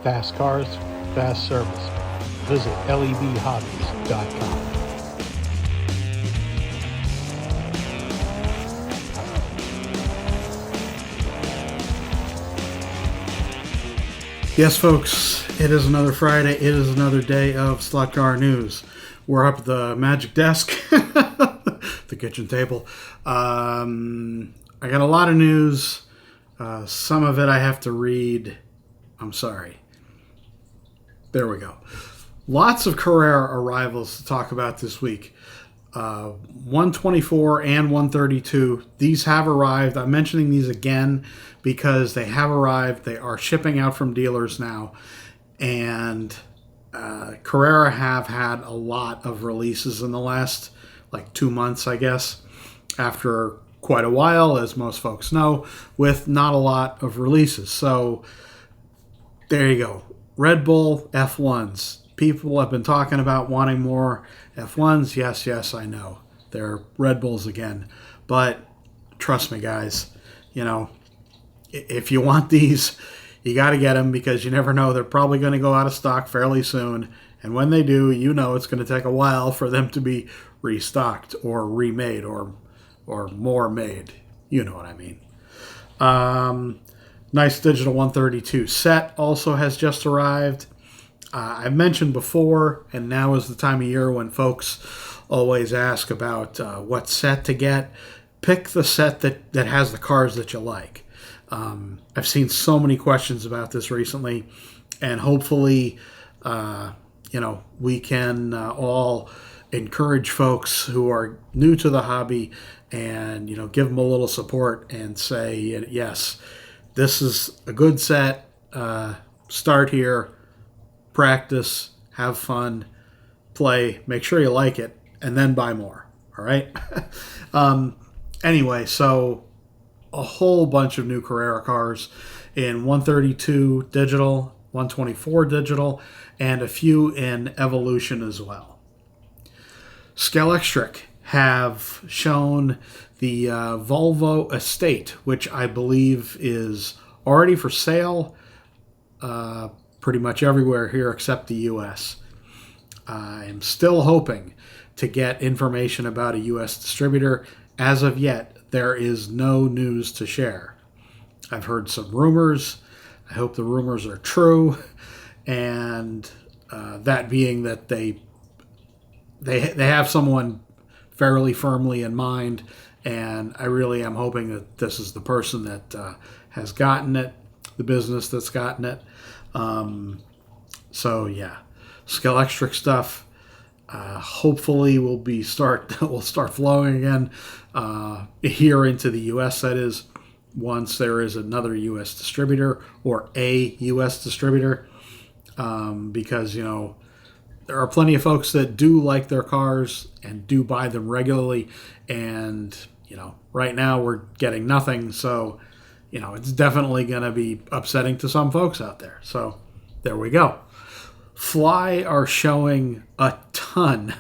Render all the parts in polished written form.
Fast cars, fast service. Visit lebhobbies.com. Yes, folks, it is another Friday. It is another day of Slot Car News. We're up at the magic desk, the kitchen table. I got a lot of news. Some of it I have to read. I'm sorry. There we go. Lots of Carrera arrivals to talk about this week. 124 and 132. These have arrived. I'm mentioning these again because they have arrived. They are shipping out from dealers now. And Carrera have had a lot of releases in the last 2 months, I guess, after quite a while, as most folks know, with not a lot of releases. So there you go. Red Bull F1s. People have been talking about wanting more F1s. Yes, I know. They're Red Bulls again. But trust me, guys, if you want these, you got to get them because you never know. They're probably going to go out of stock fairly soon. And when they do, it's going to take a while for them to be restocked or remade or more made. You know what I mean. Nice digital 132 set also has just arrived. I've mentioned before, and now is the time of year when folks always ask about what set to get. Pick the set that has the cars that you like. I've seen so many questions about this recently, and hopefully, we can all encourage folks who are new to the hobby and, give them a little support and say, yes, this is a good set. Start here, practice, have fun, play, make sure you like it, and then buy more. All right? Anyway, so a whole bunch of new Carrera cars in 132 digital, 124 digital, and a few in Evolution as well. Scalextric have shown the Volvo Estate, which I believe is already for sale pretty much everywhere here except the U.S. I'm still hoping to get information about a U.S. distributor. As of yet, there is no news to share. I've heard some rumors. I hope the rumors are true, and that being that they have someone fairly firmly in mind, and I really am hoping that this is the person that has gotten it, the business that's gotten it. So yeah, Scalextric stuff hopefully will start flowing again here into the U.S. That is, once there is another U.S. distributor or a U.S. distributor, because there are plenty of folks that do like their cars and do buy them regularly, and right now we're getting nothing, so it's definitely going to be upsetting to some folks out there. So there we go. Fly are showing a ton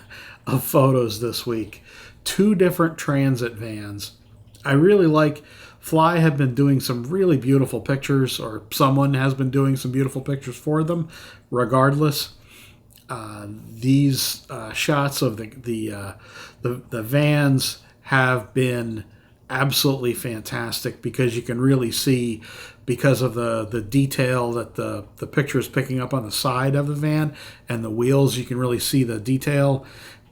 of photos this week. 2 different transit vans. I really like Fly have been doing some really beautiful pictures, or someone has been doing some beautiful pictures for them. Regardless, these shots of the vans have been absolutely fantastic because you can really see, because of the detail that the picture is picking up on the side of the van and the wheels, you can really see the detail,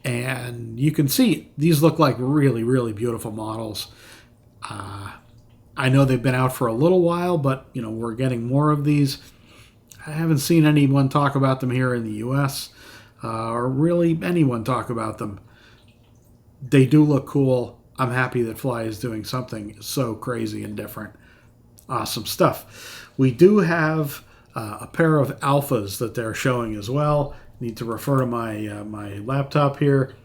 and you can see these look like really, really beautiful models. I know they've been out for a little while, but we're getting more of these. I haven't seen anyone talk about them here in the U.S. Or really anyone talk about them. They do look cool. I'm happy that Fly is doing something so crazy and different. Awesome stuff. We do have a pair of Alphas that they're showing as well. Need to refer to my laptop here.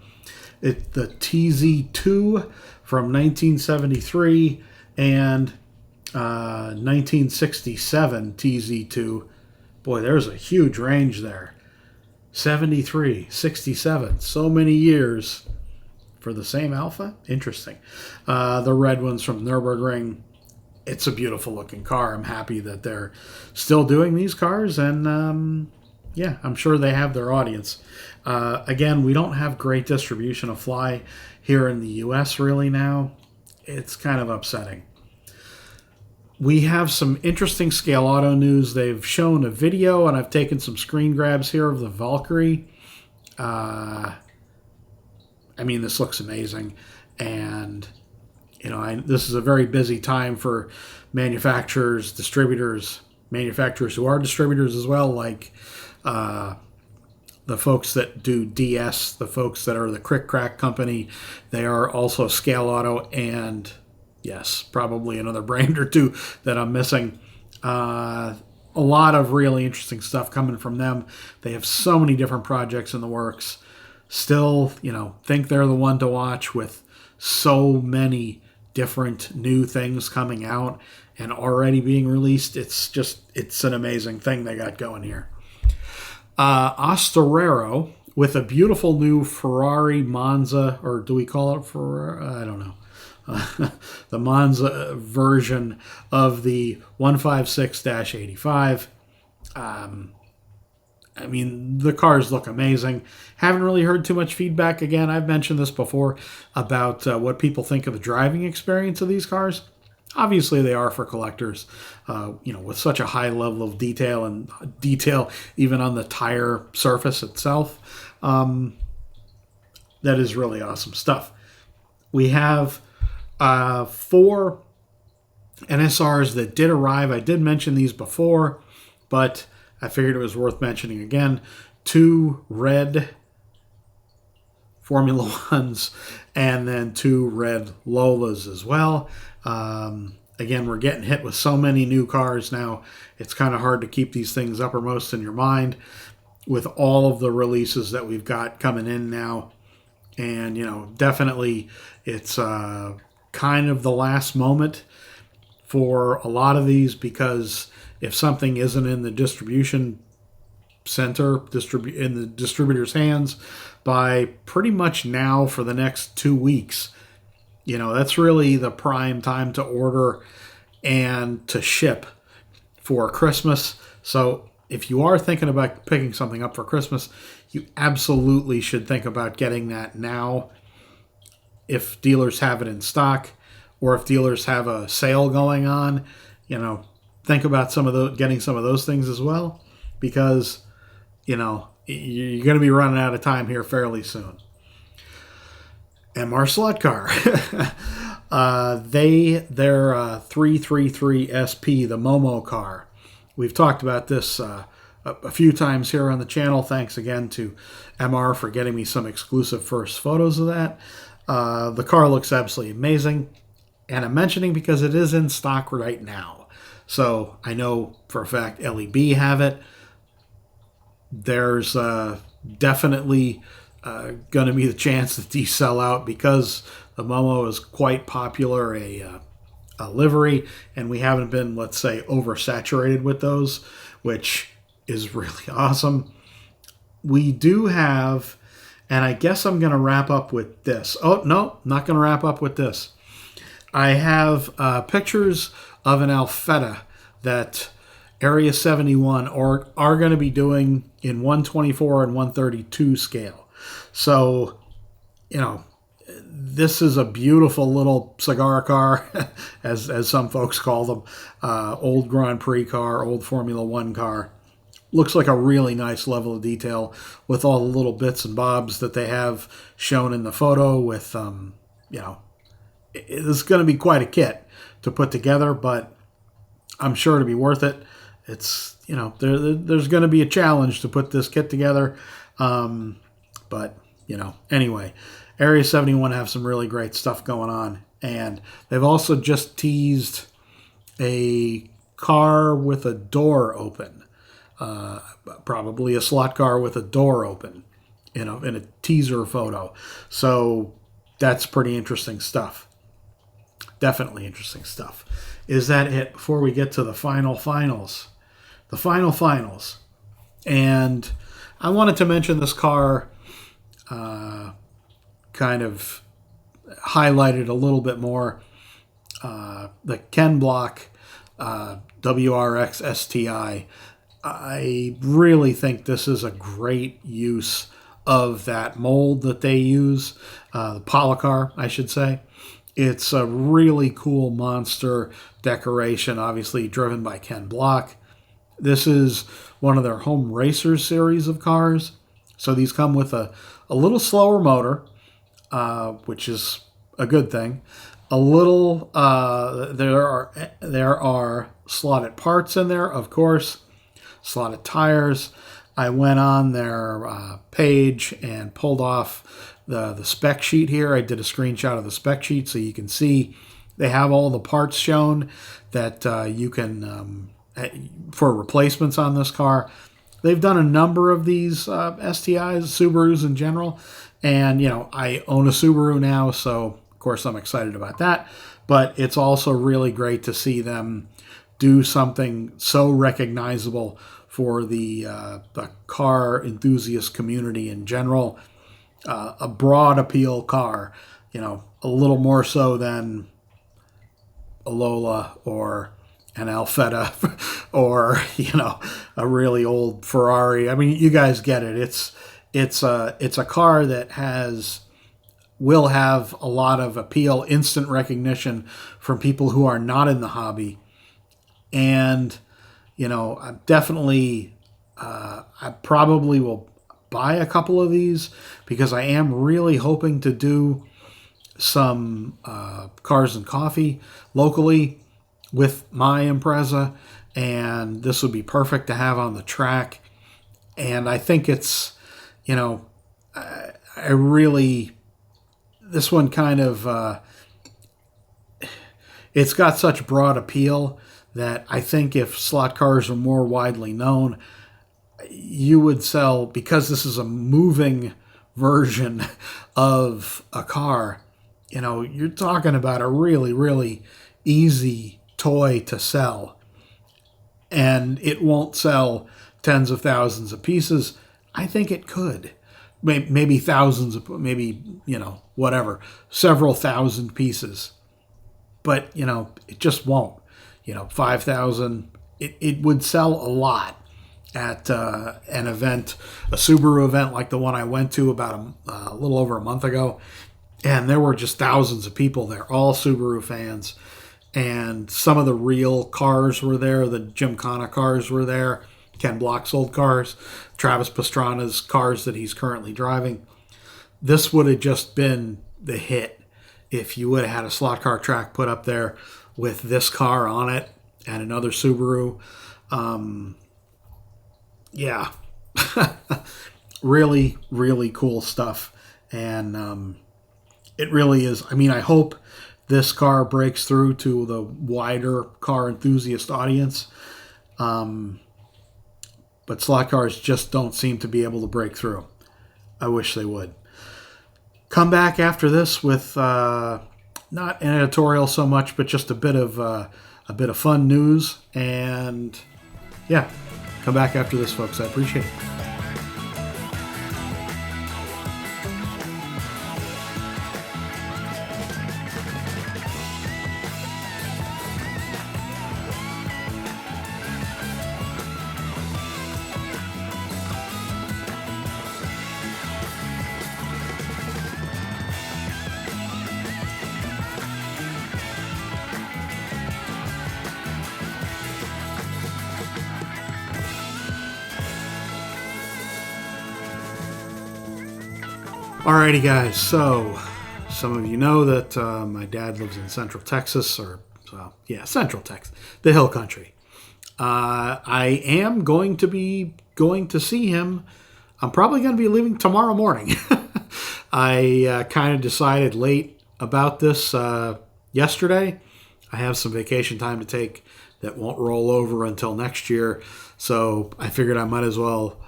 It's the TZ2 from 1973 and 1967 TZ2. Boy, there's a huge range there. 73, 67, so many years for the same Alpha? Interesting. The red ones from Nürburgring. it's a beautiful looking car. I'm happy that they're still doing these cars, and yeah, I'm sure they have their audience. Again, we don't have great distribution of Fly here in the U.S. really now. It's kind of upsetting. We have some interesting Scale Auto news. They've shown a video, and I've taken some screen grabs here of the Valkyrie. I mean, this looks amazing, and this is a very busy time for manufacturers, distributors, manufacturers who are distributors as well, like the folks that do DS, the folks that are the Crick Crack company. They are also Scale Auto, and yes, probably another brand or two that I'm missing. A lot of really interesting stuff coming from them. They have so many different projects in the works. Still, think they're the one to watch with so many different new things coming out and already being released. It's an amazing thing they got going here. Ostarero with a beautiful new Ferrari Monza, or do we call it Ferrari? I don't know. The Monza version of the 156-85. I mean, the cars look amazing. Haven't really heard too much feedback. Again, I've mentioned this before about what people think of the driving experience of these cars. Obviously, they are for collectors, with such a high level of detail and detail even on the tire surface itself. That is really awesome stuff. We have 4 NSRs that did arrive. I did mention these before, but I figured it was worth mentioning again. 2 red Formula 1s and then 2 red Lolas as well. Again, we're getting hit with so many new cars now. It's kind of hard to keep these things uppermost in your mind with all of the releases that we've got coming in now. And, definitely it's kind of the last moment for a lot of these, because if something isn't in the distribution center, in the distributor's hands by pretty much now for the next 2 weeks, that's really the prime time to order and to ship for Christmas. So if you are thinking about picking something up for Christmas, you absolutely should think about getting that now if dealers have it in stock, or if dealers have a sale going on. Think about getting some of those things as well, because you're going to be running out of time here fairly soon. MR Slot Car. Their 333 SP, the Momo car. We've talked about this a few times here on the channel. Thanks again to MR for getting me some exclusive first photos of that. The car looks absolutely amazing, and I'm mentioning because it is in stock right now. So I know for a fact LEB have it. There's definitely going to be the chance that these sell out, because the Momo is quite popular, a livery, and we haven't been, let's say, oversaturated with those, which is really awesome. We do have, and I guess I'm going to wrap up with this. Oh, no, not going to wrap up with this. I have pictures of an Alfetta that Area 71 are going to be doing in 124 and 132 scale. So, this is a beautiful little cigar car, as some folks call them. Old Grand Prix car, old Formula One car. Looks like a really nice level of detail with all the little bits and bobs that they have shown in the photo with, it's going to be quite a kit to put together, but I'm sure it'll be worth it. It's, there's going to be a challenge to put this kit together. But, anyway, Area 71 have some really great stuff going on. And they've also just teased a car with a door open. Probably a slot car with a door open in a teaser photo. So that's pretty interesting stuff. Definitely interesting stuff. Is that it before we get to the finals? The finals. And I wanted to mention this car, kind of highlighted a little bit more. the Ken Block WRX STI. I really think this is a great use of that mold that they use, the Policar, I should say. It's a really cool monster decoration, obviously driven by Ken Block. This is one of their Home Racers series of cars. So these come with a little slower motor, which is a good thing. A little, there are slotted parts in there, of course, slotted tires. I went on their page and pulled off the spec sheet here. I did a screenshot of the spec sheet so you can see they have all the parts shown that you can for replacements on this car. They've done a number of these STIs, Subarus in general, and I own a Subaru now, so of course I'm excited about that. But it's also really great to see them do something so recognizable for the car enthusiast community in general. A broad appeal car, a little more so than a Lola or an Alfetta or a really old Ferrari. I mean, you guys get it. It's a car that will have a lot of appeal, instant recognition from people who are not in the hobby. And I'm definitely I probably will buy a couple of these because I am really hoping to do some cars and coffee locally with my Impreza, and this would be perfect to have on the track. And I think it's, I really, this one kind of, it's got such broad appeal that I think if slot cars are more widely known, you would sell, because this is a moving version of a car, you're talking about a really, really easy toy to sell. And it won't sell tens of thousands of pieces. I think it could. Maybe thousands of, maybe, whatever, several thousand pieces. But, it just won't. 5,000, it would sell a lot at an event, a Subaru event like the one I went to about a little over a month ago. And there were just thousands of people there, all Subaru fans. And some of the real cars were there. The Gymkhana cars were there. Ken Block's old cars. Travis Pastrana's cars that he's currently driving. This would have just been the hit if you would have had a slot car track put up there with this car on it and another Subaru. Yeah. Really, really cool stuff. And it really is. I mean, I hope this car breaks through to the wider car enthusiast audience. But slot cars just don't seem to be able to break through. I wish they would. Come back after this with not an editorial so much, but just a bit of fun news. And yeah, come back after this, folks. I appreciate it. Alrighty, guys, so some of you know that my dad lives in Central Texas, Central Texas, the Hill Country. I am going to see him. I'm probably going to be leaving tomorrow morning. I kind of decided late about this yesterday. I have some vacation time to take that won't roll over until next year, so I figured I might as well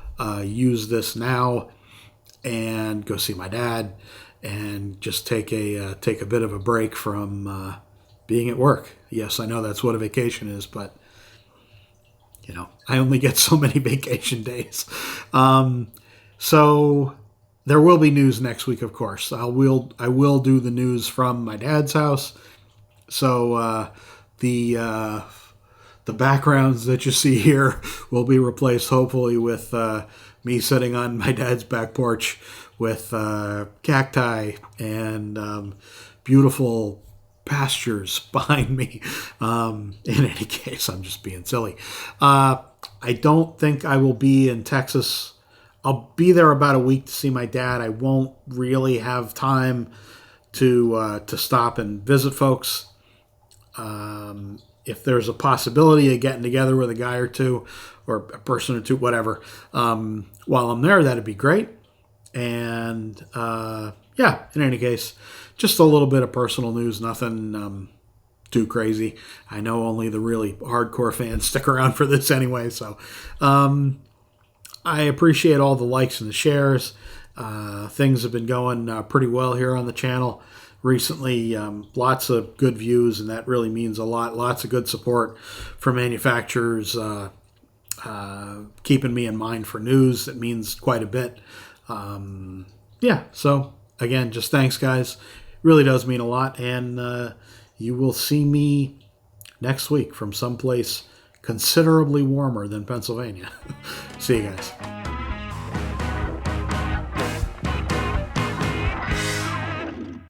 use this now and go see my dad and just take a bit of a break from being at work. Yes, I know that's what a vacation is, but I only get so many vacation days. So there will be news next week, of course. I will do the news from my dad's house, So the backgrounds that you see here will be replaced, hopefully, with me sitting on my dad's back porch with cacti and beautiful pastures behind me. In any case, I'm just being silly. I don't think I will be in Texas. I'll be there about a week to see my dad. I won't really have time to stop and visit folks. If there's a possibility of getting together with a guy or two, or a person or two, whatever, while I'm there, that'd be great. And yeah, in any case, just a little bit of personal news, nothing too crazy. I know only the really hardcore fans stick around for this anyway, so I appreciate all the likes and the shares. Things have been going pretty well here on the channel recently. Lots of good views, and that really means a lot. Lots of good support from manufacturers, keeping me in mind for news. That means quite a bit. Yeah, so again, just thanks, guys. Really does mean a lot, and you will see me next week from someplace considerably warmer than Pennsylvania. See you guys.